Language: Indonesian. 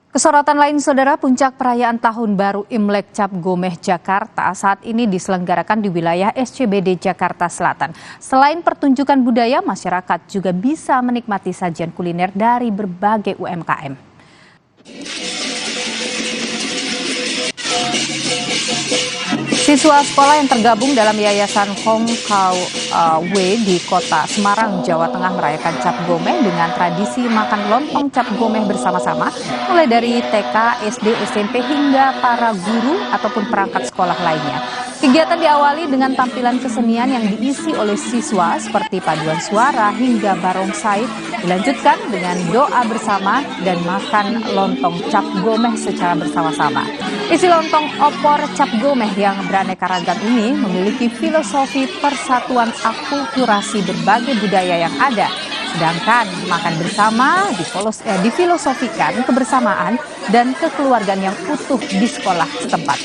Kesorotan lain, Saudara, puncak perayaan Tahun Baru Imlek Cap Gomeh Jakarta saat ini diselenggarakan di wilayah SCBD Jakarta Selatan. Selain pertunjukan budaya, masyarakat juga bisa menikmati sajian kuliner dari berbagai UMKM. Siswa sekolah yang tergabung dalam Yayasan Hong Kau Way di Kota Semarang, Jawa Tengah merayakan Cap Gomeh dengan tradisi makan lontong cap gomeh bersama-sama, mulai dari TK, SD, SMP hingga para guru ataupun perangkat sekolah lainnya. Kegiatan diawali dengan tampilan kesenian yang diisi oleh siswa seperti paduan suara hingga barongsai, dilanjutkan dengan doa bersama dan makan lontong cap gomeh secara bersama-sama. Isi lontong opor cap gomeh yang beraneka ragam ini memiliki filosofi persatuan akulturasi berbagai budaya yang ada. Sedangkan makan bersama difilosofikan kebersamaan dan kekeluargaan yang utuh di sekolah setempat.